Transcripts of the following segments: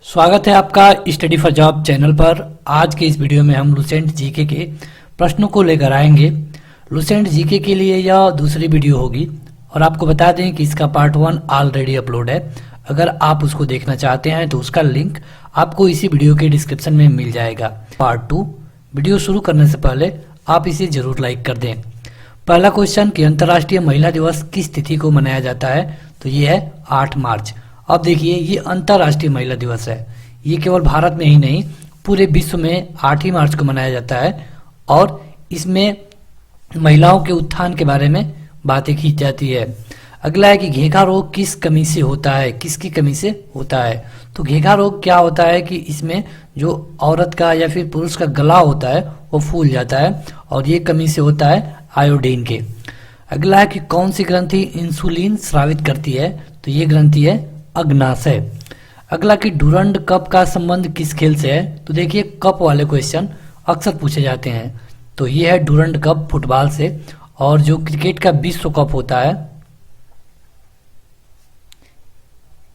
स्वागत है आपका स्टडी फॉर जॉब चैनल पर। आज के इस वीडियो में हम लुसेंट जीके के प्रश्नों को लेकर आएंगे। लुसेंट जीके के लिए यह दूसरी वीडियो होगी और आपको बता दें कि इसका पार्ट 1 ऑलरेडी अपलोड है। अगर आप उसको देखना चाहते हैं तो उसका लिंक आपको इसी वीडियो के डिस्क्रिप्शन में मिल जाएगा। पार्ट 2 वीडियो शुरू करने से पहले आप इसे जरूर लाइक कर दें। पहला क्वेश्चन कि अंतर्राष्ट्रीय महिला दिवस किस तिथि को मनाया जाता है, तो ये है 8 मार्च। अब देखिए, ये अंतर्राष्ट्रीय महिला दिवस है। ये केवल भारत में ही नहीं, पूरे विश्व में 8 ही मार्च को मनाया जाता है और इसमें महिलाओं के उत्थान के बारे में बातें की जाती है। अगला है कि घेघा रोग किस कमी से होता है, किसकी कमी से होता है। तो घेघा रोग क्या होता है कि इसमें जो औरत का या फिर पुरुष का गला होता है वो फूल जाता है और ये कमी से होता है आयोडीन के। अगला है कि कौन सी ग्रंथि इंसुलिन स्रावित करती है, तो ये ग्रंथि है अग्नाशय। अगला कि डूरंड कप का संबंध किस खेल से है, तो देखिए कप वाले क्वेश्चन अक्सर पूछे जाते हैं। तो ये है डूरंड कप फुटबॉल से, और जो क्रिकेट का विश्व कप होता है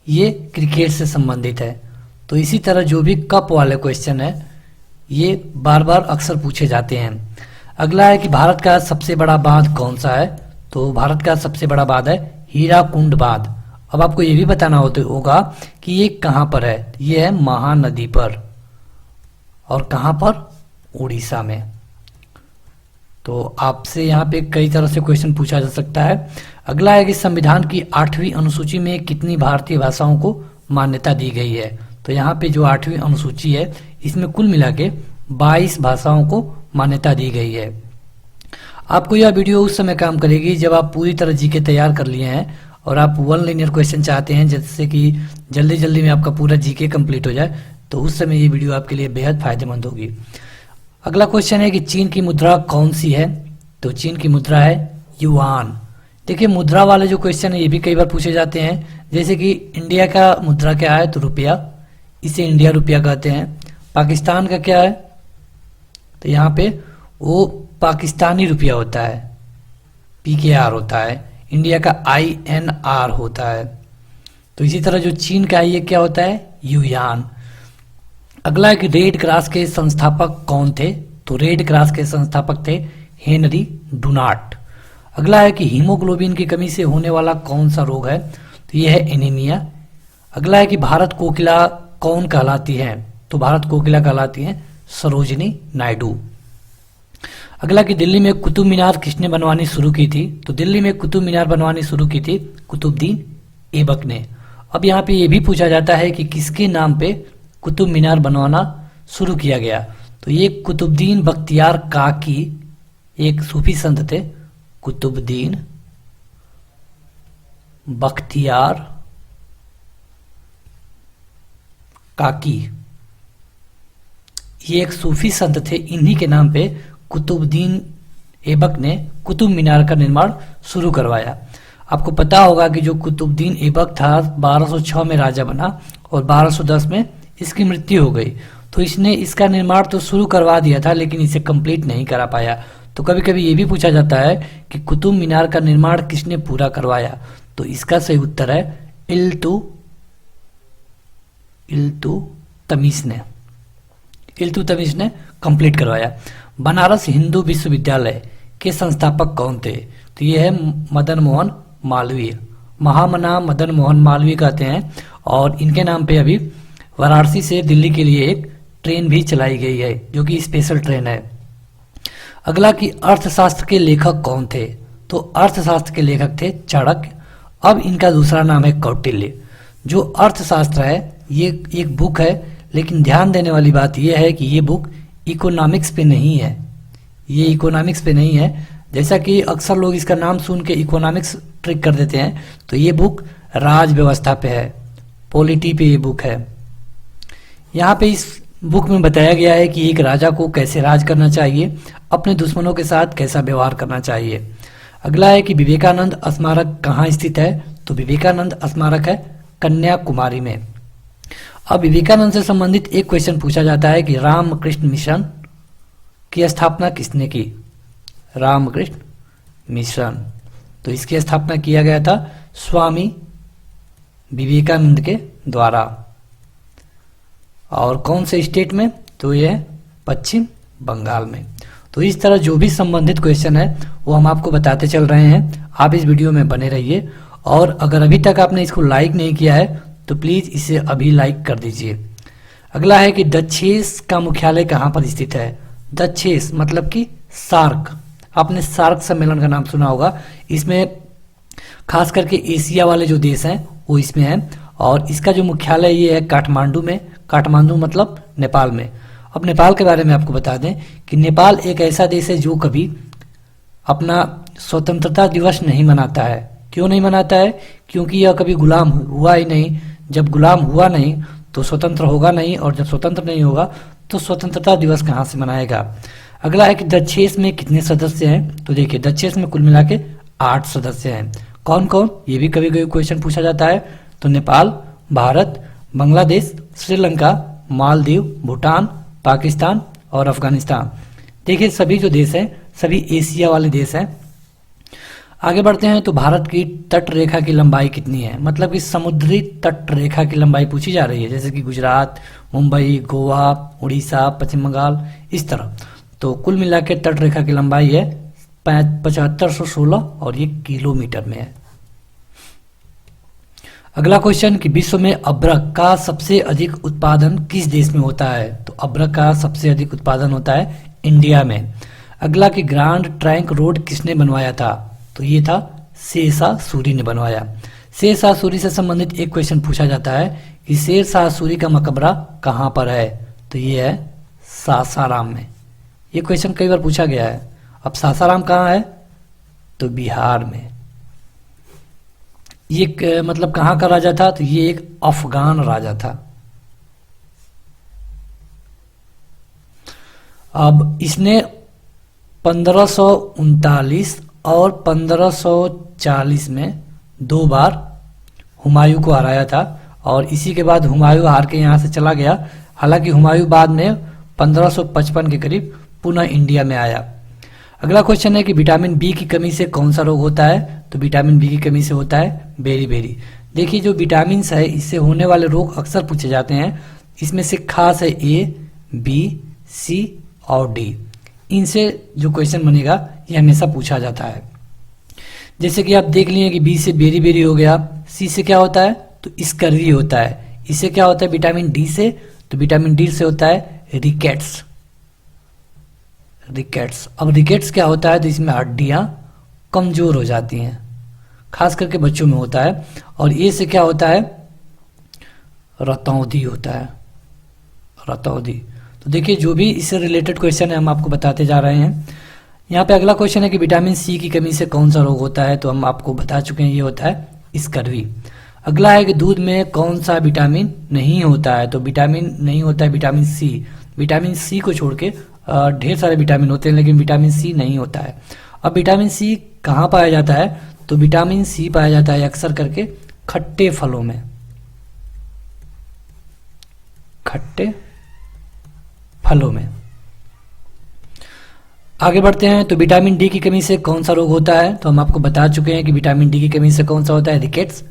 ये क्रिकेट से संबंधित है। तो इसी तरह जो भी कप वाले क्वेश्चन है ये बार बार अक्सर पूछे जाते हैं। अगला है कि भारत का सबसे बड़ा बांध कौन सा है, तो भारत का सबसे बड़ा बांध है हीराकुंड बांध। अब आपको ये भी बताना होगा कि ये कहाँ पर है। ये है महानदी पर, और कहाँ पर, उड़ीसा में। तो आपसे यहाँ पे कई तरह से क्वेश्चन पूछा जा सकता है। अगला है कि संविधान की 8वीं अनुसूची में कितनी भारतीय भाषाओं को मान्यता दी गई है। तो यहाँ पे जो 8वीं अनुसूची है इसमें कुल मिला के 22 भाषाओं को मान्यता दी गई है। आपको यह वीडियो उस समय काम करेगी जब आप पूरी तरह जीके तैयार कर लिए हैं और आप 1 लीनियर क्वेश्चन चाहते हैं, जैसे कि जल्दी जल्दी में आपका पूरा जीके कंप्लीट हो जाए, तो उस समय ये वीडियो आपके लिए बेहद फायदेमंद होगी। अगला क्वेश्चन है कि चीन की मुद्रा कौन सी है, तो चीन की मुद्रा है युआन। देखिए, मुद्रा वाले जो क्वेश्चन है ये भी कई बार पूछे जाते हैं। जैसे कि इंडिया का मुद्रा क्या है, तो रुपया, इसे इंडिया रुपया कहते हैं। पाकिस्तान का क्या है, तो यहाँ पे वो पाकिस्तानी रुपया होता है, PKR होता है। इंडिया का INR होता है। तो इसी तरह जो चीन का है ये क्या होता है, युआन। अगला है कि रेड क्रॉस के संस्थापक कौन थे, तो रेड क्रॉस के संस्थापक थे हेनरी डुनाट। अगला है कि हीमोग्लोबिन की कमी से होने वाला कौन सा रोग है, तो यह है एनीमिया। अगला है कि भारत कोकिला कौन कहलाती है, तो भारत कोकिला कहलाती है सरोजिनी नायडू। अगला कि दिल्ली में कुतुब मीनार किसने बनवानी शुरू की थी, तो दिल्ली में कुतुब मीनार बनवानी शुरू की थी कुतुबुद्दीन ऐबक ने। अब यहाँ पे ये भी पूछा जाता है कि किसके नाम पे कुतुब मीनार बनवाना शुरू किया गया, तो ये कुतुबुद्दीन बख्तियार काकी एक सूफी संत थे। कुतुबुद्दीन बख्तियार काकी ये एक सूफी संत थे। इन्हीं के नाम पे कुतुबुद्दीन ऐबक ने कुतुब मीनार का निर्माण शुरू करवाया। आपको पता होगा कि जो कुतुबुद्दीन ऐबक था 1206 में राजा बना और 1210 में इसकी मृत्यु हो गई। तो इसने इसका निर्माण तो शुरू करवा दिया था लेकिन इसे कंप्लीट नहीं करा पाया। तो कभी कभी ये भी पूछा जाता है कि कुतुब मीनार का निर्माण किसने पूरा करवाया, तो इसका सही उत्तर है इल्तुतमिश ने कंप्लीट करवाया। बनारस हिंदू विश्वविद्यालय के संस्थापक कौन थे, तो ये है मदन मोहन मालवीय। महामना मदन मोहन मालवीय कहते हैं, और इनके नाम पे अभी वाराणसी से दिल्ली के लिए एक ट्रेन भी चलाई गई है जो कि स्पेशल ट्रेन है। अगला कि अर्थशास्त्र के लेखक कौन थे, तो अर्थशास्त्र के लेखक थे चाणक्य। अब इनका दूसरा नाम है कौटिल्य। जो अर्थशास्त्र है ये एक बुक है, लेकिन ध्यान देने वाली बात यह है कि ये बुक इकोनॉमिक्स पे नहीं है। ये इकोनॉमिक्स पे नहीं है, जैसा कि अक्सर लोग इसका नाम सुन के इकोनॉमिक्स ट्रिक कर देते हैं। तो ये बुक राज व्यवस्था पे है, पॉलिटी पे ये बुक है। यहाँ पे इस बुक में बताया गया है कि एक राजा को कैसे राज करना चाहिए, अपने दुश्मनों के साथ कैसा व्यवहार करना चाहिए। अगला है कि विवेकानंद स्मारक कहाँ स्थित है, तो विवेकानंद स्मारक है कन्याकुमारी में। अब विवेकानंद से संबंधित एक क्वेश्चन पूछा जाता है कि रामकृष्ण मिशन की स्थापना किसने की। रामकृष्ण मिशन, तो इसकी स्थापना किया गया था स्वामी विवेकानंद के द्वारा। और कौन से स्टेट में, तो ये है पश्चिम बंगाल में। तो इस तरह जो भी संबंधित क्वेश्चन है वो हम आपको बताते चल रहे हैं। आप इस वीडियो में बने रहिए, और अगर अभी तक आपने इसको लाइक नहीं किया है तो प्लीज इसे अभी लाइक कर दीजिए। अगला है कि डचेस का मुख्यालय कहाँ पर स्थित है। डचेस मतलब कि सार्क, आपने सार्क सम्मेलन का नाम सुना होगा। इसमें खास करके एशिया वाले जो देश हैं वो इसमें हैं, और इसका जो मुख्यालय ये है काठमांडू में। काठमांडू मतलब नेपाल में। अब नेपाल के बारे में आपको बता दें कि नेपाल एक ऐसा देश है जो कभी अपना स्वतंत्रता दिवस नहीं मनाता है। क्यों नहीं मनाता है? क्योंकि यह कभी गुलाम हुआ ही नहीं। जब गुलाम हुआ नहीं तो स्वतंत्र होगा नहीं, और जब स्वतंत्र नहीं होगा तो स्वतंत्रता दिवस कहाँ से मनाएगा। अगला है कि डचेस में कितने सदस्य हैं। तो देखिए डचेस में कुल मिला के 8 सदस्य हैं। कौन कौन, ये भी कभी कभी क्वेश्चन पूछा जाता है। तो नेपाल, भारत, बांग्लादेश, श्रीलंका, मालदीव, भूटान, पाकिस्तान और अफगानिस्तान। देखिए सभी जो देश हैं सभी एशिया वाले देश हैं। आगे बढ़ते हैं तो भारत की तट रेखा की लंबाई कितनी है, मतलब कि समुद्री तट रेखा की लंबाई पूछी जा रही है, जैसे कि गुजरात, मुंबई, गोवा, उड़ीसा, पश्चिम बंगाल, इस तरह। तो कुल मिला के तट रेखा की लंबाई है 7516 और ये किलोमीटर में है। अगला क्वेश्चन कि विश्व में अब्रक का सबसे अधिक उत्पादन किस देश में होता है। तो अब्रक का सबसे अधिक उत्पादन होता है इंडिया में। अगला कि ग्रांड ट्रंक रोड किसने बनवाया था। तो ये था शेरशाह सूरी ने बनवाया। शेरशाह सूरी से संबंधित एक क्वेश्चन पूछा जाता है कि शेरशाह सूरी का मकबरा कहाँ पर है। तो ये है सासाराम में। ये क्वेश्चन कई बार पूछा गया है। अब सासाराम कहाँ है, तो बिहार में। ये मतलब कहाँ का राजा था, तो ये एक अफगान राजा था। अब इसने 1539 और 1540 में 2 बार हुमायूं को हराया था, और इसी के बाद हुमायूं हार के यहाँ से चला गया। हालांकि हुमायूं बाद में 1555 के करीब पुनः इंडिया में आया। अगला क्वेश्चन है कि विटामिन बी की कमी से कौन सा रोग होता है। तो विटामिन बी की कमी से होता है बेरी। देखिए जो विटामिन है इससे होने वाले रोग अक्सर पूछे जाते हैं। इसमें से खास है ए, बी, सी और डी। इनसे जो क्वेश्चन बनेगा ये हमेशा पूछा जाता है। जैसे कि आप देख लिए कि बी से बेरी हो गया, सी से क्या होता है, तो स्कर्वी होता है। इससे क्या होता है विटामिन डी से, तो विटामिन डी से होता है रिकेट्स। अब रिकेट्स क्या होता है, तो इसमें हड्डियां कमजोर हो जाती हैं, खास करके बच्चों में होता है। और ये से क्या होता है, रतौंधी होता है, रतौंधी। तो देखिए जो भी इससे रिलेटेड क्वेश्चन है हम आपको बताते जा रहे हैं। यहाँ पे अगला क्वेश्चन है कि विटामिन सी की कमी से कौन सा रोग होता है। तो हम आपको बता चुके हैं ये होता है स्कर्वी। अगला है कि दूध में कौन सा विटामिन नहीं होता है। तो विटामिन नहीं होता है विटामिन सी। विटामिन सी को छोड़ के ढेर सारे विटामिन होते हैं, लेकिन विटामिन सी नहीं होता है। अब विटामिन सी कहाँ पाया जाता है, तो विटामिन सी पाया जाता है अक्सर करके खट्टे फलों में, खट्टे फलों में। आगे बढ़ते हैं तो विटामिन डी की कमी से कौन सा रोग होता है। तो हम आपको बता चुके हैं कि विटामिन डी की कमी से कौन सा होता है, रिकेट्स।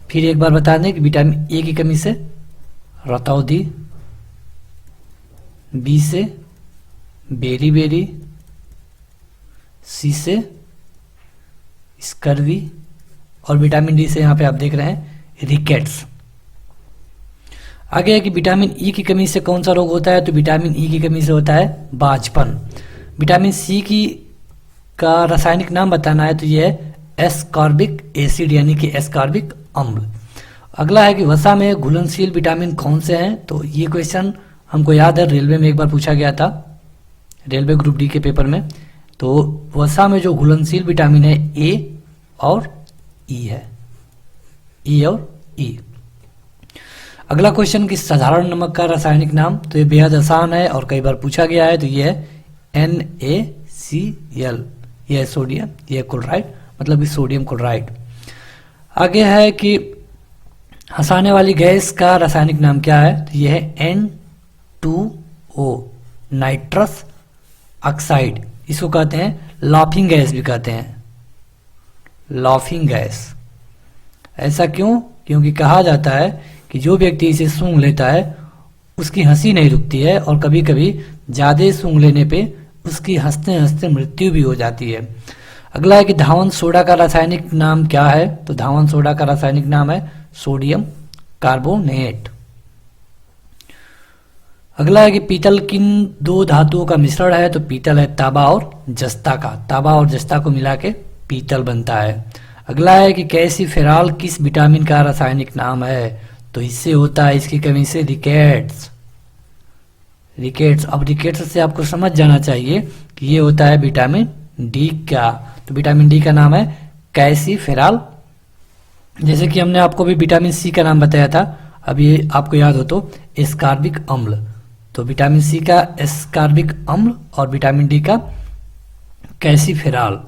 फिर एक बार बता दें कि विटामिन ए की कमी से रतौंधी, बी से बेरी, सी से स्कर्वी, और विटामिन डी से यहाँ पे आप देख रहे हैं रिकेट्स। आगे है कि विटामिन ई की कमी से कौन सा रोग होता है। तो विटामिन ई की कमी से होता है बांझपन। विटामिन सी की का रासायनिक नाम बताना है, तो यह है एस्कॉर्बिक एसिड यानी कि एस्कॉर्बिक अम्ल। अगला है कि वसा में घुलनशील विटामिन कौन से हैं। तो ये क्वेश्चन हमको याद है रेलवे में एक बार पूछा गया था, रेलवे ग्रुप डी के पेपर में। तो वसा में जो घुलनशील विटामिन है ए और ई है, ई और ई। अगला क्वेश्चन कि साधारण नमक का रासायनिक नाम। तो ये बेहद आसान है और कई बार पूछा गया है। तो ये है NaCl। ये है सोडियम, ये है क्लोराइड, मतलब कि सोडियम क्लोराइड। आगे है कि हंसाने वाली गैस का रासायनिक नाम क्या है। तो ये है N2O, नाइट्रस ऑक्साइड। इसको कहते हैं लाफिंग गैस भी कहते हैं, लाफिंग गैस। ऐसा क्यों? क्योंकि कहा जाता है कि जो व्यक्ति इसे सूंघ लेता है उसकी हंसी नहीं रुकती है और कभी कभी ज्यादा सूंघ लेने पे उसकी हंसते हंसते मृत्यु भी हो जाती है। अगला है कि धावन सोडा का रासायनिक नाम क्या है? तो धावन सोडा का रासायनिक नाम है सोडियम कार्बोनेट। अगला है कि पीतल किन दो धातुओं का मिश्रण है? तो पीतल है तांबा और जस्ता का। तांबा और जस्ता को मिला के पीतल बनता है। अगला है कि कैल्सीफेरॉल किस विटामिन का रासायनिक नाम है? तो इससे होता है, इसकी कमी से रिकेट्स। अब रिकेट्स से आपको समझ जाना चाहिए कि ये होता है विटामिन डी का। तो विटामिन डी का नाम है कैल्सीफेरॉल। जैसे कि हमने आपको भी विटामिन सी का नाम बताया था, अब ये आपको याद हो तो एस्कॉर्बिक अम्ल। तो विटामिन सी का एस्कॉर्बिक अम्ल और विटामिन डी का कैल्सीफेरॉल।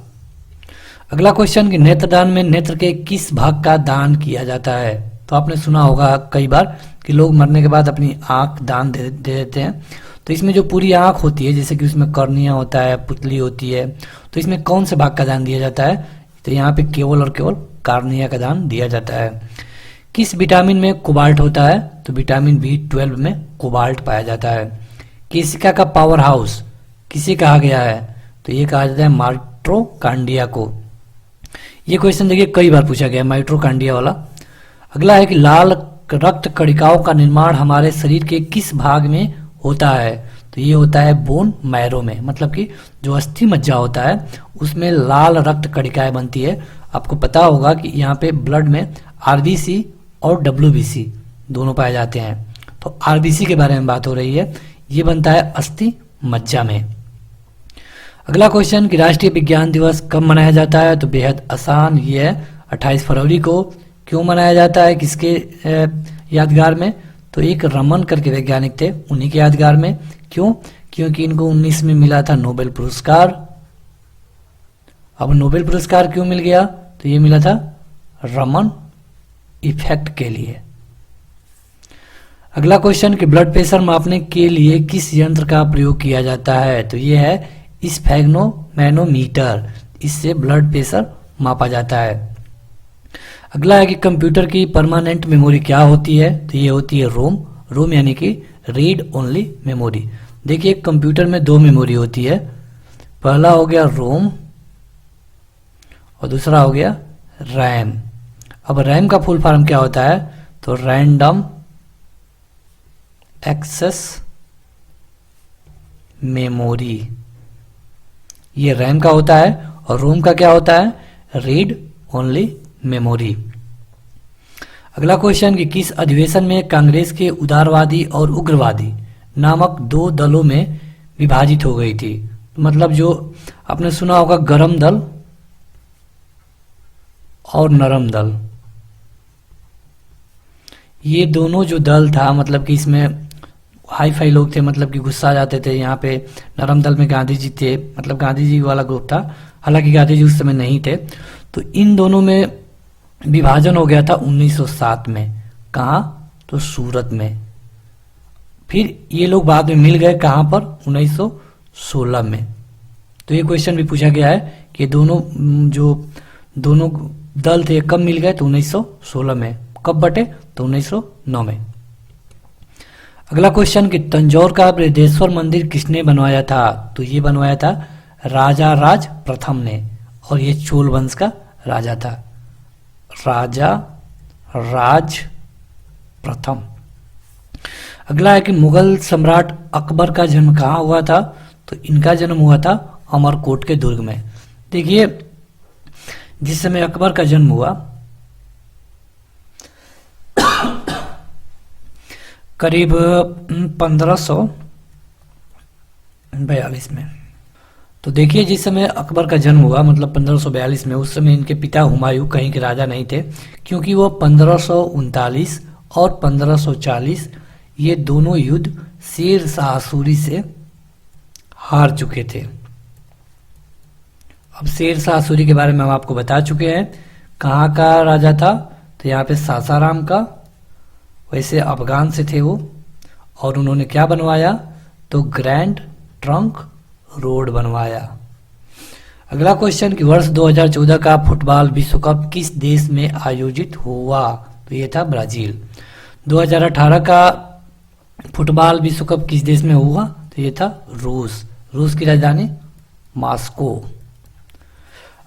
अगला क्वेश्चन कि नेत्रदान में नेत्र के किस भाग का दान किया जाता है? तो आपने सुना होगा कई बार कि लोग मरने के बाद अपनी आंख दान दे देते हैं। तो इसमें जो पूरी आंख होती है, जैसे कि उसमें कर्निया होता है, पुतली होती है, तो इसमें कौन से भाग का दान दिया जाता है? तो यहाँ पे केवल और केवल कार्निया का दान दिया जाता है। किस विटामिन में कोबाल्ट होता है? तो विटामिन B12 में कोबाल्ट पाया जाता है। केसिका का पावर हाउस किसे कहा गया है? तो ये कहा जाता है माइटोकांड्रिया को। ये क्वेश्चन देखिए कई बार पूछा गया है, माइटोकांड्रिया वाला। अगला है कि लाल रक्त कणिकाओं का निर्माण हमारे शरीर के किस भाग में होता है? तो ये होता है बोन मैरो में, मतलब कि जो अस्थि मज्जा होता है उसमें लाल रक्त कणिकाएं बनती है। आपको पता होगा कि यहाँ पे ब्लड में आरबीसी और डब्ल्यूबीसी दोनों पाए जाते हैं। तो आरबीसी के बारे में बात हो रही है, ये बनता है अस्थि मज्जा में। अगला क्वेश्चन कि राष्ट्रीय विज्ञान दिवस कब मनाया जाता है? तो बेहद आसान, ये है 28 फरवरी को। क्यों मनाया जाता है, किसके यादगार में? तो एक रमन करके वैज्ञानिक थे, उन्हीं के यादगार में। क्यों? क्योंकि इनको 19 में मिला था नोबेल पुरस्कार। अब नोबेल पुरस्कार क्यों मिल गया? तो ये मिला था रमन इफेक्ट के लिए। अगला क्वेश्चन कि ब्लड प्रेशर मापने के लिए किस यंत्र का प्रयोग किया जाता है? तो ये है स्फेग्नोमैनोमीटर। इससे ब्लड प्रेशर मापा जाता है। अगला है कि कंप्यूटर की परमानेंट मेमोरी क्या होती है? तो ये होती है रोम। रोम यानी कि रीड ओनली मेमोरी। देखिए कंप्यूटर में दो मेमोरी होती है, पहला हो गया रोम और दूसरा हो गया रैम। अब रैम का फुल फॉर्म क्या होता है? तो रैंडम एक्सेस मेमोरी, ये रैम का होता है। और रोम का क्या होता है? Read only memory. अगला क्वेश्चन कि किस अधिवेशन में कांग्रेस के उदारवादी और उग्रवादी नामक दो दलों में विभाजित हो गई थी? मतलब जो आपने सुना होगा गरम दल और नरम दल, ये दोनों जो दल था, मतलब कि इसमें हाई फाई लोग थे, मतलब कि गुस्सा आ जाते थे। यहाँ पे नरम दल में गांधी जी थे, मतलब गांधी जी वाला ग्रुप था, हालांकि गांधी जी उस समय नहीं थे। तो इन दोनों में विभाजन हो गया था 1907 में। कहाँ? तो सूरत में। फिर ये लोग बाद में मिल गए कहाँ पर? 1916 में। तो ये क्वेश्चन भी पूछा गया है कि दोनों जो दोनों दल थे कब मिल गए? तो 1916 में। कब बटे? तो 1909 में। अगला क्वेश्चन कि तंजौर का बृहदेश्वर मंदिर किसने बनवाया था? तो ये बनवाया था राजा राज प्रथम ने, और ये चोल वंश का राजा था, राजा राज प्रथम। अगला है कि मुगल सम्राट अकबर का जन्म कहाँ हुआ था? तो इनका जन्म हुआ था अमरकोट के दुर्ग में। देखिए जिस समय अकबर का जन्म हुआ करीब 1542 में। तो देखिए जिस समय अकबर का जन्म हुआ मतलब 1542 में, उस समय इनके पिता हुमायूं कहीं के राजा नहीं थे, क्योंकि वो 1539 और 1540 ये दोनों युद्ध शेर शाह सूरी से हार चुके थे। अब शेर शाह सूरी के बारे में हम आपको बता चुके हैं, कहाँ का राजा था? तो यहाँ पे सासाराम का, वैसे अफगान से थे वो, और उन्होंने क्या बनवाया? तो ग्रैंड ट्रंक रोड बनवाया। अगला क्वेश्चन कि वर्ष 2014 का फुटबॉल विश्व कप किस देश में आयोजित हुआ? तो ये था ब्राजील। 2018 का फुटबॉल विश्व कप किस देश में हुआ? तो ये था रूस। रूस की राजधानी मॉस्को।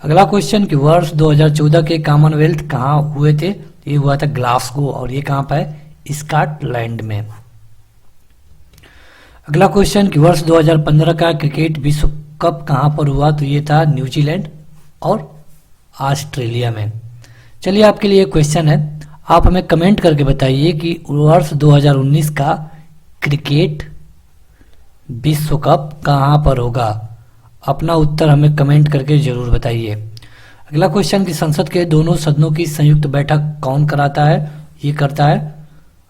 अगला क्वेश्चन कि वर्ष 2014 के कॉमनवेल्थ कहाँ हुए थे? ये हुआ था ग्लासगो, और ये कहाँ पर है? स्कॉटलैंड में। अगला क्वेश्चन कि वर्ष 2015 का क्रिकेट विश्व कप कहाँ पर हुआ? तो ये था न्यूजीलैंड और ऑस्ट्रेलिया में। चलिए आपके लिए क्वेश्चन है, आप हमें कमेंट करके बताइए कि वर्ष 2019 का क्रिकेट विश्व कप कहाँ पर होगा। अपना उत्तर हमें कमेंट करके जरूर बताइए। अगला क्वेश्चन कि संसद के दोनों सदनों की संयुक्त बैठक कौन कराता है? ये करता है,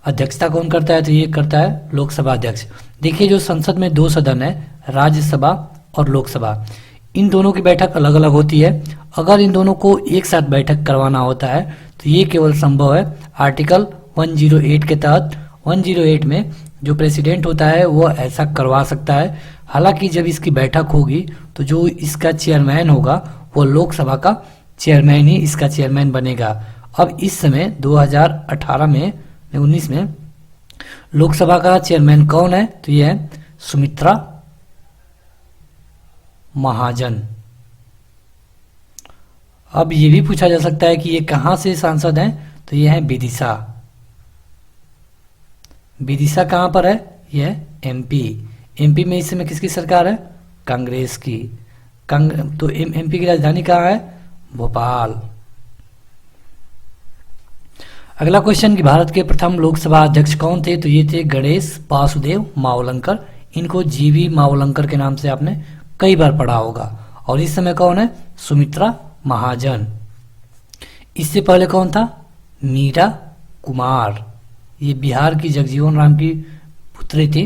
अध्यक्षता कौन करता है? तो ये करता है लोकसभा अध्यक्ष। देखिए जो संसद में दो सदन है, राज्यसभा और लोकसभा, इन दोनों की बैठक अलग अलग होती है। अगर इन दोनों को एक साथ बैठक करवाना होता है तो ये केवल संभव है आर्टिकल 108 के तहत। 108 में जो प्रेसिडेंट होता है वो ऐसा करवा सकता है। हालांकि जब इसकी बैठक होगी तो जो इसका चेयरमैन होगा वो लोकसभा का चेयरमैन ही इसका चेयरमैन बनेगा। अब इस समय 2018 में 19 में लोकसभा का चेयरमैन कौन है? तो ये है सुमित्रा महाजन। अब ये भी पूछा जा सकता है कि ये कहां से सांसद हैं? तो ये है विदिशा। विदिशा कहां पर है? ये है एमपी। एमपी में इस समय किसकी सरकार है? कांग्रेस की। तो एमपी की राजधानी कहाँ है? भोपाल। अगला क्वेश्चन कि भारत के प्रथम लोकसभा अध्यक्ष कौन थे? तो ये थे गणेश वासुदेव मावलंकर। इनको जीवी मावलंकर के नाम से आपने कई बार पढ़ा होगा। और इस समय कौन है? सुमित्रा महाजन। इससे पहले कौन था? मीरा कुमार। ये बिहार की जगजीवन राम की पुत्री थी।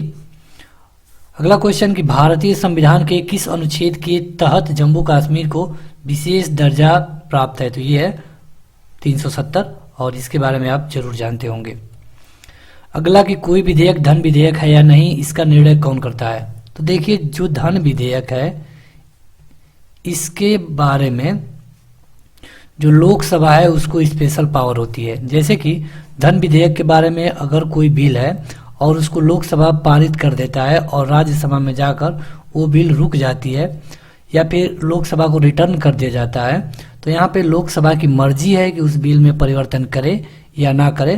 अगला क्वेश्चन कि भारतीय संविधान के किस अनुच्छेद के तहत जम्मू कश्मीर को विशेष दर्जा प्राप्त है? तो ये है 370, और इसके बारे में आप जरूर जानते होंगे। अगला कि कोई विधेयक धन विधेयक है या नहीं, इसका निर्णय कौन करता है? तो देखिए जो धन विधेयक है इसके बारे में जो लोकसभा है उसको स्पेशल पावर होती है। जैसे कि धन विधेयक के बारे में अगर कोई बिल है और उसको लोकसभा पारित कर देता है और राज्यसभा में जाकर वो बिल रुक जाती है या फिर लोकसभा को रिटर्न कर दिया जाता है, तो यहाँ पे लोकसभा की मर्जी है कि उस बिल में परिवर्तन करे या ना करे।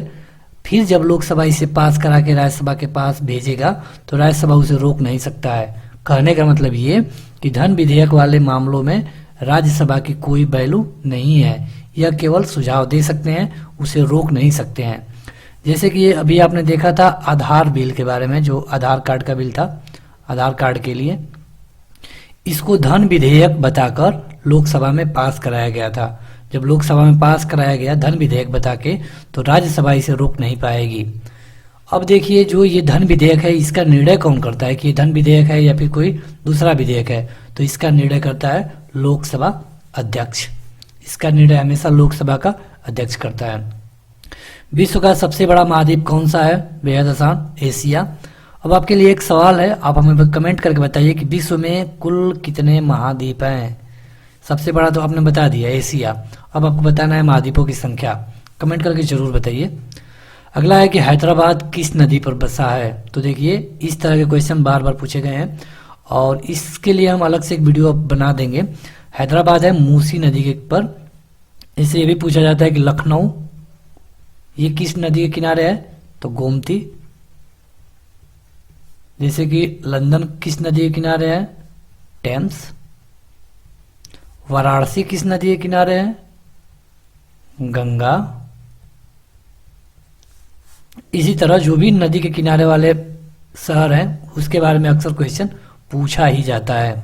फिर जब लोकसभा इसे पास करा के राज्यसभा के पास भेजेगा तो राज्यसभा उसे रोक नहीं सकता है। कहने का मतलब ये कि धन विधेयक वाले मामलों में राज्यसभा की कोई वैल्यू नहीं है, यह केवल सुझाव दे सकते हैं, उसे रोक नहीं सकते हैं। जैसे कि ये अभी आपने देखा था आधार बिल के बारे में, जो आधार कार्ड का बिल था, आधार कार्ड के लिए इसको धन विधेयक बताकर लोकसभा में पास कराया गया था। जब लोकसभा में पास कराया गया धन विधेयक बता के, तो राज्यसभा इसे रोक नहीं पाएगी। अब देखिए जो ये धन विधेयक है इसका निर्णय कौन करता है कि ये धन विधेयक है या फिर कोई दूसरा विधेयक है? तो इसका निर्णय करता है लोकसभा अध्यक्ष। इसका निर्णय हमेशा लोकसभा का अध्यक्ष करता है। विश्व का सबसे बड़ा महाद्वीप कौन सा है? बेहद आसान, एशिया। अब आपके लिए एक सवाल है, आप हमें कमेंट करके बताइए कि विश्व में कुल कितने महाद्वीप हैं? सबसे बड़ा तो आपने बता दिया एशिया, अब आपको बताना है महाद्वीपों की संख्या। कमेंट करके जरूर बताइए। अगला है कि हैदराबाद किस नदी पर बसा है? तो देखिए इस तरह के क्वेश्चन बार बार पूछे गए हैं और इसके लिए हम अलग से एक वीडियो बना देंगे। हैदराबाद है मूसी नदी के पर। इससे ये भी पूछा जाता है कि लखनऊ ये किस नदी के किनारे है? तो गोमती। जैसे कि लंदन किस नदी के किनारे है? टेम्स। वाराणसी किस नदी के किनारे है? गंगा। इसी तरह जो भी नदी के किनारे वाले शहर हैं उसके बारे में अक्सर क्वेश्चन पूछा ही जाता है।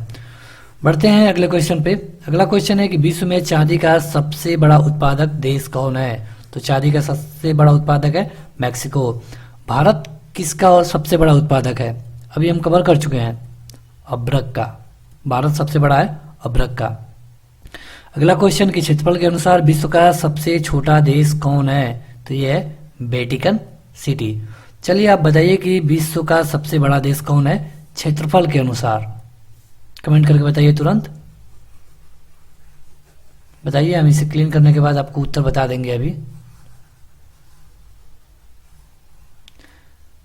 बढ़ते हैं अगले क्वेश्चन पे। अगला क्वेश्चन है कि विश्व में चांदी का सबसे बड़ा उत्पादक देश कौन है? तो चांदी का सबसे बड़ा उत्पादक है मैक्सिको। भारत किसका और सबसे बड़ा उत्पादक है? अभी हम कवर कर चुके हैं, अभ्रक का। भारत सबसे बड़ा है अभ्रक का। अगला क्वेश्चन कि क्षेत्रफल के अनुसार विश्व का सबसे छोटा देश कौन है? तो यह है वेटिकन सिटी। चलिए आप बताइए कि विश्व का सबसे बड़ा देश कौन है क्षेत्रफल के अनुसार? कमेंट करके बताइए तुरंत बताइए। हम इसे क्लीन करने के बाद आपको उत्तर बता देंगे। अभी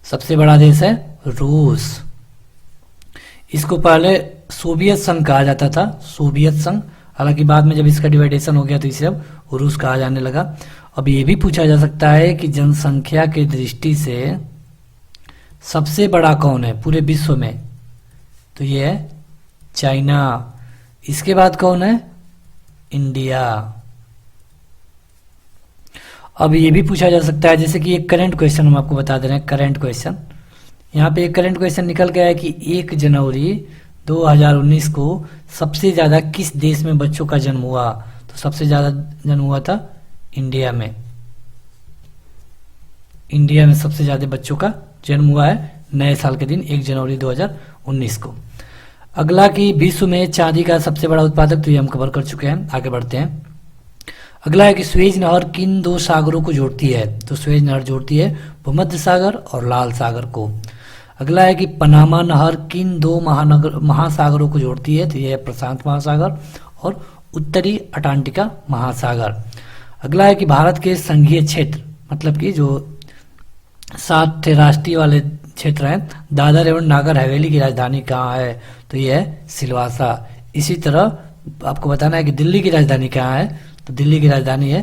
सबसे बड़ा देश है रूस। इसको पहले सोवियत संघ कहा जाता था, सोवियत संघ। हालांकि बाद में जब इसका डिवाइडेशन हो गया तो इसे अब रूस कहा जाने लगा। अब ये भी पूछा जा सकता है कि जनसंख्या की दृष्टि से सबसे बड़ा कौन है पूरे विश्व में, तो ये है चाइना। इसके बाद कौन है, इंडिया। अब ये भी पूछा जा सकता है, जैसे कि एक करंट क्वेश्चन हम आपको बता दे रहे हैं, करंट क्वेश्चन। यहाँ पे एक करंट क्वेश्चन निकल गया है कि 1 जनवरी 2019 को सबसे ज्यादा किस देश में बच्चों का जन्म हुआ, तो सबसे ज्यादा जन्म हुआ था इंडिया में। इंडिया में सबसे ज्यादा बच्चों का जन्म हुआ है नए साल के दिन 1 जनवरी 2019 को। अगला कि विश्व में चांदी का सबसे बड़ा उत्पादक, तो ये हम कवर कर चुके हैं, आगे बढ़ते हैं। अगला है कि स्वेज नहर किन 2 सागरों को जोड़ती है, तो स्वेज नहर जोड़ती है भूमध्य सागर और लाल सागर को। अगला है कि पनामा नहर किन 2 महासागरों को जोड़ती है, तो यह है प्रशांत महासागर और उत्तरी अटलांटिका महासागर। अगला है कि भारत के संघीय क्षेत्र, मतलब कि जो 7 राष्ट्रीय वाले क्षेत्र हैं, दादर एवं नागर हवेली की राजधानी कहाँ है, तो यह है सिलवासा। इसी तरह आपको बताना है कि दिल्ली की राजधानी कहाँ है, तो दिल्ली की राजधानी है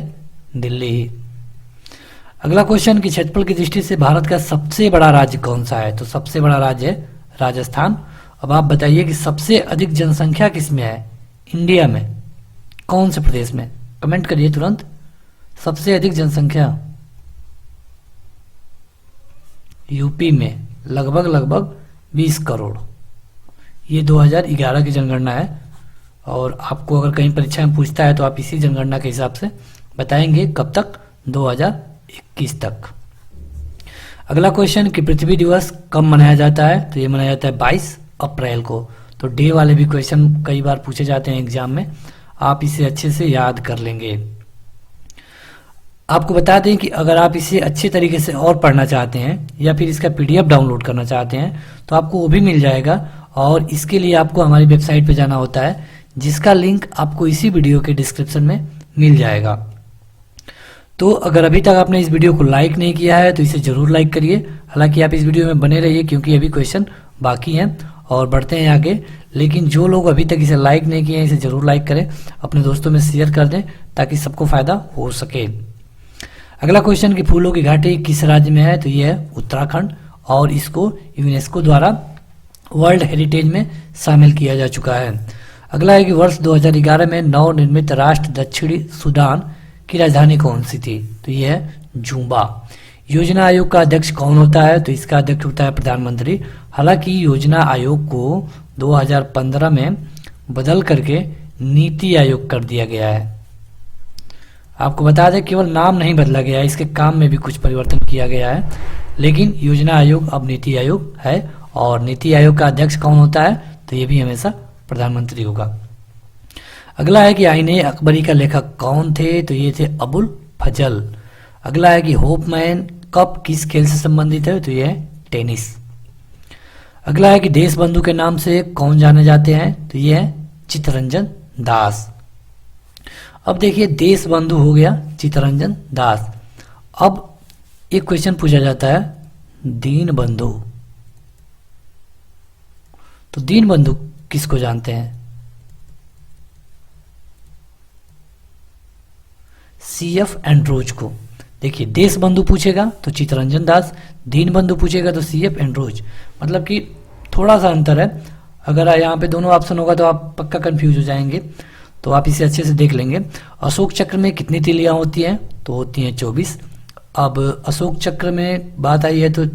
दिल्ली ही। अगला क्वेश्चन कि क्षेत्रफल की दृष्टि से भारत का सबसे बड़ा राज्य कौन सा है, तो सबसे बड़ा राज्य है राजस्थान। अब आप बताइए कि सबसे अधिक जनसंख्या किसमें है, इंडिया में कौन से प्रदेश में, कमेंट करिए तुरंत। सबसे अधिक जनसंख्या यूपी में, लगभग 20 करोड़। ये 2011 की जनगणना है, और आपको अगर कहीं परीक्षा में पूछता है तो आप इसी जनगणना के हिसाब से बताएंगे कब तक, 2021 तक। अगला क्वेश्चन कि पृथ्वी दिवस कब मनाया जाता है, तो ये मनाया जाता है 22 अप्रैल को। तो डे वाले भी क्वेश्चन कई बार पूछे जाते हैं एग्जाम में, आप इसे अच्छे से याद कर लेंगे। आपको बता दें कि अगर आप इसे अच्छे तरीके से और पढ़ना चाहते हैं या फिर इसका पीडीएफ डाउनलोड करना चाहते हैं तो आपको वो भी मिल जाएगा, और इसके लिए आपको हमारी वेबसाइट पे जाना होता है, जिसका लिंक आपको इसी वीडियो के डिस्क्रिप्शन में मिल जाएगा। तो अगर अभी तक आपने इस वीडियो को लाइक नहीं किया है तो इसे जरूर लाइक करिए। हालांकि आप इस वीडियो में बने रहिए क्योंकि अभी क्वेश्चन बाकी हैं और बढ़ते हैं आगे। लेकिन जो लोग अभी तक इसे लाइक नहीं किए हैं इसे जरूर लाइक करें, अपने दोस्तों में शेयर कर दें ताकि सबको फायदा हो सके। अगला क्वेश्चन कि फूलों की घाटी किस राज्य में है, तो यह है उत्तराखंड, और इसको यूनेस्को द्वारा वर्ल्ड हेरिटेज में शामिल किया जा चुका है। अगला है कि वर्ष 2011 में नवनिर्मित राष्ट्र दक्षिणी सूडान की राजधानी कौन सी थी, तो यह है जूबा। योजना आयोग का अध्यक्ष कौन होता है, तो इसका अध्यक्ष होता है प्रधानमंत्री। हालांकि योजना आयोग को 2015 में बदल करके नीति आयोग कर दिया गया है। आपको बता दें केवल नाम नहीं बदला गया है, इसके काम में भी कुछ परिवर्तन किया गया है, लेकिन योजना आयोग अब नीति आयोग है। और नीति आयोग का अध्यक्ष कौन होता है, तो ये भी हमेशा प्रधानमंत्री होगा। अगला है कि आईने अकबरी का लेखक कौन थे, तो ये थे अबुल फजल। अगला है कि होपमैन कप किस खेल से संबंधित है, तो ये है टेनिस। अगला है कि देश बंधु के नाम से कौन जाने जाते हैं, तो ये है चित्तरंजन दास। अब देखिए देश बंधु हो गया चित्तरंजन दास। अब एक क्वेश्चन पूछा जाता है दीन बंधु, तो दीन बंधु किसको जानते हैं, CF एंड्रोज को। देखिए देश बंधु पूछेगा तो चित्तरंजन दास, दीन बंधु पूछेगा तो CF एंड्रोज, मतलब कि थोड़ा सा अंतर है। अगर यहाँ पे दोनों ऑप्शन होगा तो आप पक्का कंफ्यूज हो जाएंगे, तो आप इसे अच्छे से देख लेंगे। अशोक चक्र में कितनी तीलियां होती हैं, तो होती हैं 24। अब अशोक चक्र में बात आई है तो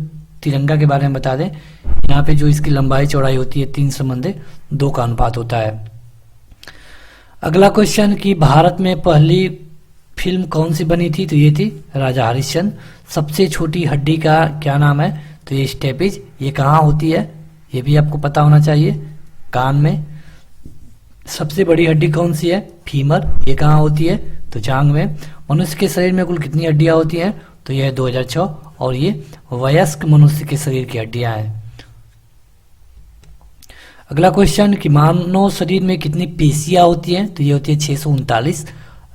तिरंगा के बारे में बता दें, यहाँ पे जो इसकी लंबाई चौड़ाई होती है 3:2 का अनुपात होता है। अगला क्वेश्चन कि भारत में पहली फिल्म कौन सी बनी थी, तो ये थी राजा हरिश्चंद्र। सबसे छोटी हड्डी का क्या नाम है, तो ये स्टेपेज। ये कहाँ होती है, ये भी आपको पता होना चाहिए, कान में। सबसे बड़ी हड्डी कौन सी है, फीमर। ये कहाँ होती है, तो जांघ में। मनुष्य के शरीर में कुल कितनी हड्डियां होती हैं, तो यह 2006, और ये वयस्क मनुष्य के शरीर की हड्डियां हैं। अगला क्वेश्चन कि मानव शरीर में कितनी पेशियां होती हैं, तो ये होती है 639।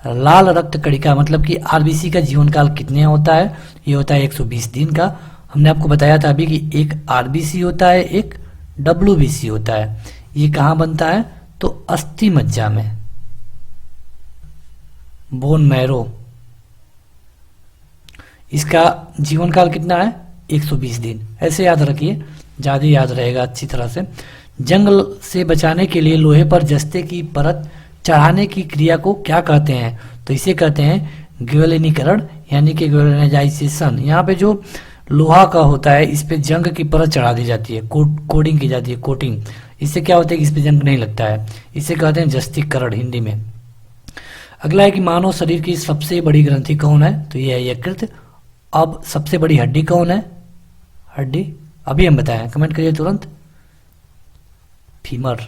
लाल रक्त कणिका मतलब कि RBC का जीवन काल कितने होता है, ये होता है 120 दिन का। हमने आपको बताया था अभी कि एक आरबीसी होता है, एक डब्ल्यूबीसी होता है। ये कहाँ बनता है? तो अस्थि मज्जा में, बोन मैरो। इसका जीवन काल कितना है? 120 दिन। ऐसे याद रखिए, ज़्यादा याद रहेगा अच्छी तरह से। जंग से बचाने के लिए लोहे पर जस्ते की परत चढ़ाने की क्रिया को क्या कहते हैं? तो इसे कहते हैं ग्वेलिनीकरण, यानी कि ग्वेलिनाइजेशन। यहाँ पे जो लोहा का होता है इस पे जंग की परत चढ़ा दी जाती है, कोडिंग की जाती है, कोटिंग। इससे क्या होता है कि इस पे जंग नहीं लगता है, इसे कहते हैं जस्तीकरण हिंदी में। अगला है कि मानव शरीर की सबसे बड़ी ग्रंथि कौन है? तो यह है यकृत। अब सबसे बड़ी हड्डी कौन है? हड्डी अभी हम बताएं, कमेंट करिए तुरंत। फीमर।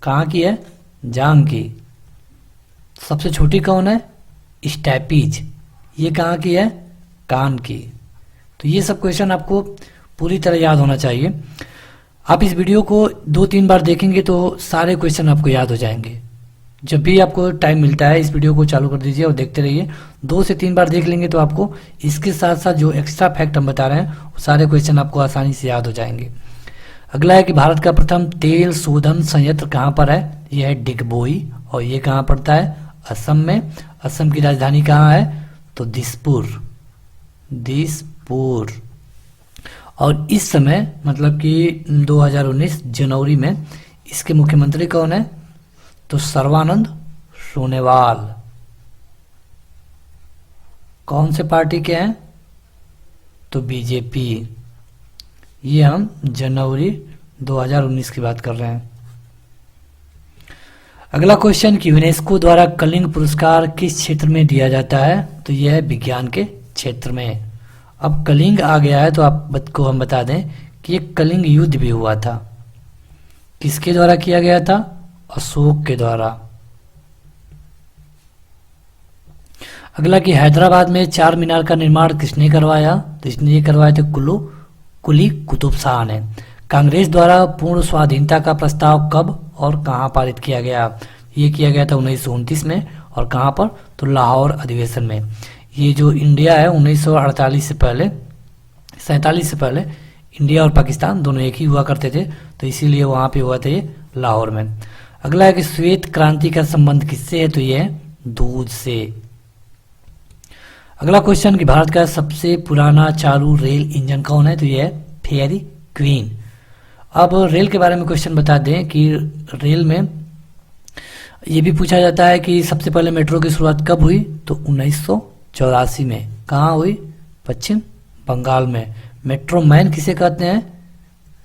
कहाँ की है? जांग की। सबसे छोटी कौन है? स्टैपीज। ये कहाँ की है? कान की। तो ये सब क्वेश्चन आपको पूरी तरह याद होना चाहिए। आप इस वीडियो को 2-3 बार देखेंगे तो सारे क्वेश्चन आपको याद हो जाएंगे। जब भी आपको टाइम मिलता है इस वीडियो को चालू कर दीजिए और देखते रहिए। 2 से 3 बार देख लेंगे तो आपको इसके साथ साथ जो एक्स्ट्रा फैक्ट हम बता रहे हैं वो सारे क्वेश्चन आपको आसानी से याद हो जाएंगे। अगला है कि भारत का प्रथम तेल शोधन संयंत्र कहाँ पर है? यह है डिगबोई, और ये कहाँ पड़ता है? असम में। असम की राजधानी कहाँ है? तो दिसपुर। दिसपुर। और इस समय मतलब कि 2019 जनवरी में इसके मुख्यमंत्री कौन है? तो सर्बानंद सोनोवाल। कौन से पार्टी के हैं? तो बीजेपी। ये हम जनवरी 2019 की बात कर रहे हैं। अगला क्वेश्चन कि यूनेस्को द्वारा कलिंग पुरस्कार किस क्षेत्र में दिया जाता है? तो यह है विज्ञान के क्षेत्र में। अब कलिंग आ गया है तो आपको हम बता दें कि एक कलिंग युद्ध भी हुआ था। किसके द्वारा किया गया था? अशोक के द्वारा। अगला कि हैदराबाद में चार मीनार का निर्माण किसने करवाया? तो इसने ये करवाया थे कुली कुतुब शाह ने। कांग्रेस द्वारा पूर्ण स्वाधीनता का प्रस्ताव कब और कहां पारित किया गया? ये किया गया था 1929 में। और कहां पर? तो लाहौर अधिवेशन में। ये जो इंडिया है 1948 से पहले, 47 से पहले इंडिया और पाकिस्तान दोनों एक ही हुआ करते थे, तो इसीलिए वहां पे हुआ था ये लाहौर में। अगला है कि श्वेत क्रांति का संबंध किससे है? तो ये है दूध से। अगला क्वेश्चन कि भारत का सबसे पुराना चालू रेल इंजन कौन है? तो ये है फेयरी क्वीन। अब रेल के बारे में क्वेश्चन बता दें कि रेल में ये भी पूछा जाता है कि सबसे पहले मेट्रो की शुरुआत कब हुई? तो 1984 में। कहाँ हुई? पश्चिम बंगाल में। मेट्रो मैन किसे कहते हैं?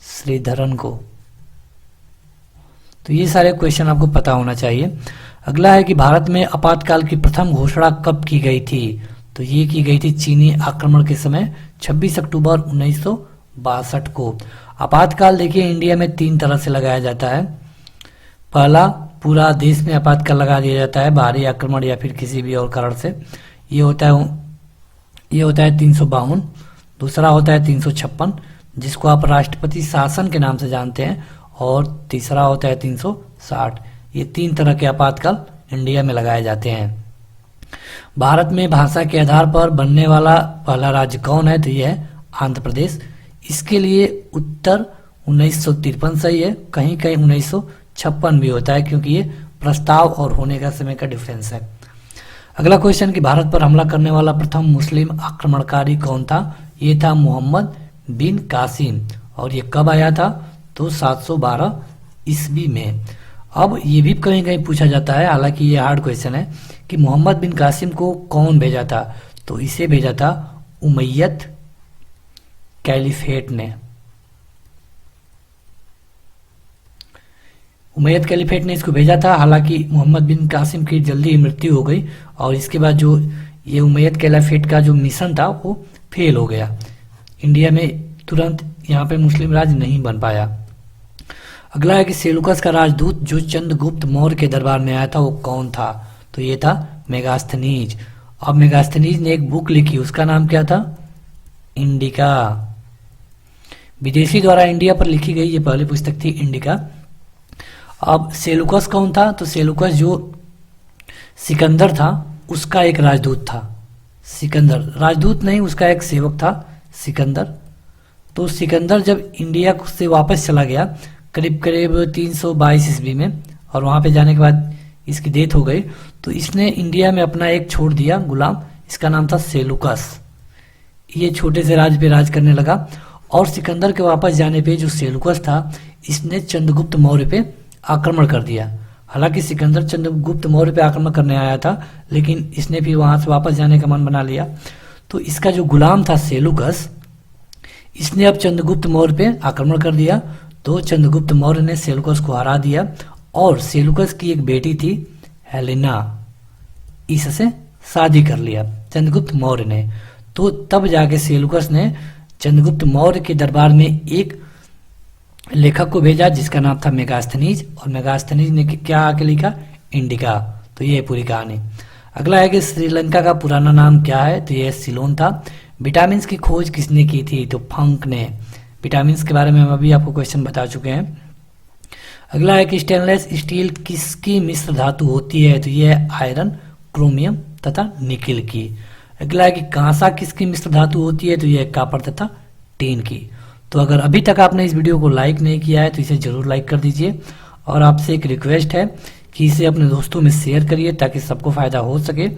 श्रीधरन को। तो ये सारे क्वेश्चन आपको पता होना चाहिए। अगला है कि भारत में आपातकाल की प्रथम घोषणा कब की गई थी? तो ये की गई थी चीनी आक्रमण के समय 26 अक्टूबर 1962 को। आपातकाल देखिए इंडिया में 3 तरह से लगाया जाता है। पहला, पूरा देश में आपातकाल लगा दिया जाता है बाहरी आक्रमण या फिर किसी भी और कारण से। ये होता है 352। दूसरा होता है 356 जिसको आप राष्ट्रपति शासन के नाम से जानते हैं। और तीसरा होता है 360। ये 3 तरह के आपातकाल इंडिया में लगाए जाते हैं। भारत में भाषा के आधार पर बनने वाला पहला राज्य कौन है? तो यह है आंध्र प्रदेश। इसके लिए उत्तर 1953 सही है, कहीं कहीं 1956 भी होता है क्योंकि ये प्रस्ताव और होने का समय का डिफरेंस है। अगला क्वेश्चन कि भारत पर हमला करने वाला प्रथम मुस्लिम आक्रमणकारी कौन था? ये था मोहम्मद बिन कासिम। और ये कब आया था? तो 712 ईस्वी में। अब ये भी कहीं कहीं पूछा जाता है, हालांकि ये हार्ड क्वेश्चन है, कि मोहम्मद बिन कासिम को कौन भेजा था? तो इसे भेजा था उमैयद कैलिफेट ने। उमैयद कैलिफेट ने इसको भेजा था। हालांकि मोहम्मद बिन कासिम की जल्दी ही मृत्यु हो गई और इसके बाद जो ये उमैयद कैलिफेट का जो मिशन था वो फेल हो गया। इंडिया में तुरंत यहाँ पे मुस्लिम राज नहीं बन पाया। अगला है कि सेलुकस का राजदूत जो चंद्रगुप्त मौर्य के दरबार में आया था वो कौन था? तो ये था मेगास्थनीज। अब मेगास्थनीज ने एक बुक लिखी, उसका नाम क्या था? इंडिका। विदेशी द्वारा इंडिया पर लिखी गई ये पहली पुस्तक थी इंडिका। अब सेलुकस कौन था? तो सेलुकस जो सिकंदर था उसका एक राजदूत था। सिकंदर राजदूत नहीं, उसका एक सेवक था सिकंदर। तो सिकंदर जब इंडिया से वापस चला गया करीब करीब 322 ईस्वी में, और वहां पे जाने के बाद इसकी डेथ हो गई, तो इसने इंडिया में अपना एक छोड़ दिया गुलाम, इसका नाम था सेलुकस। ये छोटे से राज्य पे राज करने लगा, और सिकंदर के वापस जाने पे जो सेलुकस था इसने चंद्रगुप्त मौर्य पे आक्रमण कर दिया। हालांकि सिकंदर चंद्रगुप्त मौर्य पे आक्रमण करने आया था, लेकिन इसने भी वहां से वापस जाने का मन बना लिया। तो इसका जो गुलाम था सेलुकस, इसने अब चंद्रगुप्त मौर्य पे आक्रमण कर दिया। तो चंद्रगुप्त मौर्य ने सेलुकस को हरा दिया, और सेलुकस की एक बेटी थी हेलेना, इससे शादी कर लिया चंद्रगुप्त मौर्य ने। तो तब जाके सेलुकस ने चंद्रगुप्त मौर्य के दरबार में एक लेखक को भेजा जिसका नाम था मेगास्थनीज, और मेगास्थनीज ने क्या आके लिखा, इंडिका। तो ये पूरी कहानी। अगला है कि श्रीलंका का पुराना नाम क्या है, तो ये सिलोन था। विटामिन की खोज किसने की थी, तो फंक ने। विटामिन के बारे में हम अभी आपको क्वेश्चन बता चुके हैं। अगला है कि स्टेनलेस स्टील किसकी मिश्र धातु होती है, तो ये आयरन, क्रोमियम तथा निकिल की। अगला है कि कांसा किसकी मिश्र धातु होती है, तो ये कॉपर तथा टीन की। तो अगर अभी तक आपने इस वीडियो को लाइक नहीं किया है तो इसे जरूर लाइक कर दीजिए, और आपसे एक रिक्वेस्ट है कि इसे अपने दोस्तों में शेयर करिए ताकि सबको फायदा हो सके।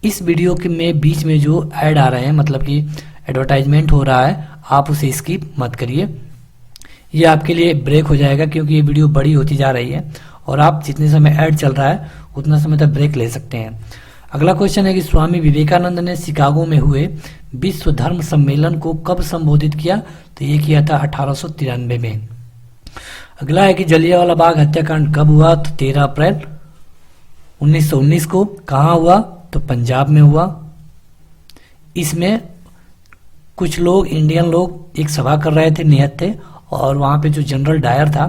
इस वीडियो के में बीच में जो ऐड आ रहे हैं, मतलब कि एडवर्टाइजमेंट हो रहा है, आप उसे स्किप मत करिए। ये आपके लिए ब्रेक हो जाएगा क्योंकि ये वीडियो बड़ी होती जा रही है, और आप जितने समय ऐड चल रहा है उतना समय तक ब्रेक ले सकते हैं। अगला क्वेश्चन है कि स्वामी विवेकानंद ने शिकागो में हुए विश्व धर्म सम्मेलन को कब संबोधित किया, तो ये किया था 1893 में। अगला है कि जलियांवाला बाग हत्याकांड कब हुआ, तो 13 अप्रैल 1919 को। कहाँ हुआ, तो पंजाब में हुआ। इसमें कुछ लोग, इंडियन लोग एक सभा कर रहे थे, निहत्थे, और वहां पे जो जनरल डायर था,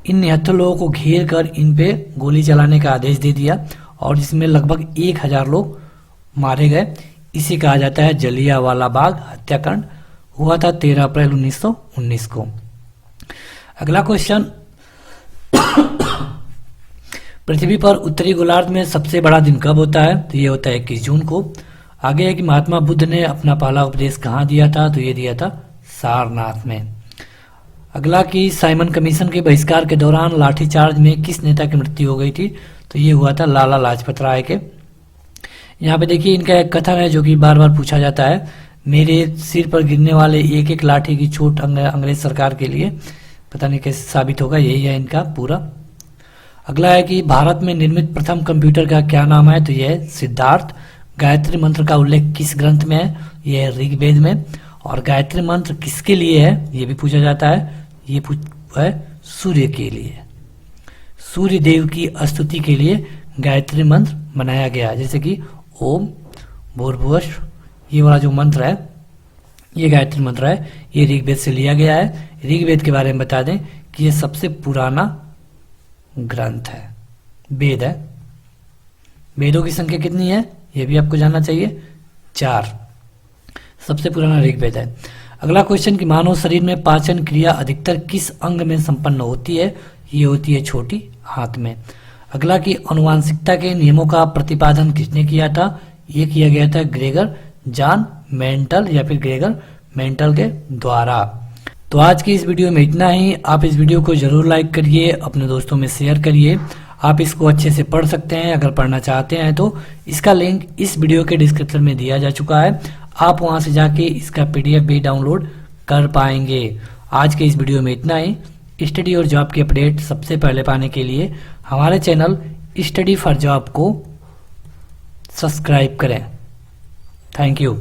इन निहत्थे लोगों को घेर कर इन पे गोली चलाने का आदेश दे दिया, और जिसमें लगभग 1000 लोग मारे गए। इसे कहा जाता है जलियांवाला बाग हत्याकांड। हुआ था 13 अप्रैल 1919 को। अगला क्वेश्चन, पृथ्वी पर उत्तरी गोलार्ध में सबसे बड़ा दिन कब होता है, तो ये होता है 21 जून को। आगे है कि महात्मा बुद्ध ने अपना पहला उपदेश कहाँ दिया था, तो ये दिया था सारनाथ में। अगला कि साइमन कमीशन के बहिष्कार के दौरान लाठीचार्ज में किस नेता की मृत्यु हो गई थी, तो ये हुआ था लाला लाजपत राय के। यहाँ पे देखिए इनका एक कथन है जो कि बार बार पूछा जाता है, मेरे सिर पर गिरने वाले एक एक लाठी की चोट अंग्रेज सरकार के लिए पता नहीं कैसे साबित होगा, यही है इनका पूरा। अगला है कि भारत में निर्मित प्रथम कंप्यूटर का क्या नाम है, तो यह है सिद्धार्थ। गायत्री मंत्र का उल्लेख किस ग्रंथ में है, यह है ऋग्वेद में। और गायत्री मंत्र किसके लिए है, ये भी पूछा जाता है, ये है सूर्य के लिए। सूर्य देव की स्तुति के लिए गायत्री मंत्र बनाया गया, जैसे कि ओम भूर्भुवस्सुः, ये वाला जो मंत्र है ये गायत्री मंत्र है, ये ऋग्वेद से लिया गया है। ऋग्वेद के बारे में बता दें कि ये सबसे पुराना ग्रंथ है, वेद है। वेदों की संख्या कितनी है ये भी आपको जानना चाहिए, 4। सबसे पुराना ऋग्वेद है। अगला क्वेश्चन कि मानव शरीर में पाचन क्रिया अधिकतर किस अंग में संपन्न होती है, ये होती है छोटी हाथ में। अगला कि आनुवांशिकता के नियमों का प्रतिपादन किसने किया था, ये किया गया था ग्रेगर जॉन मेंटल या फिर ग्रेगर मेंटल के द्वारा। तो आज की इस वीडियो में इतना ही। आप इस वीडियो को जरूर लाइक करिए, अपने दोस्तों में शेयर करिए। आप इसको अच्छे से पढ़ सकते हैं, अगर पढ़ना चाहते हैं तो इसका लिंक इस वीडियो के डिस्क्रिप्शन में दिया जा चुका है, आप वहां से जाके इसका PDF भी डाउनलोड कर पाएंगे। आज के इस वीडियो में इतना ही। स्टडी और जॉब की अपडेट सबसे पहले पाने के लिए हमारे चैनल स्टडी फॉर जॉब को सब्सक्राइब करें। Thank you.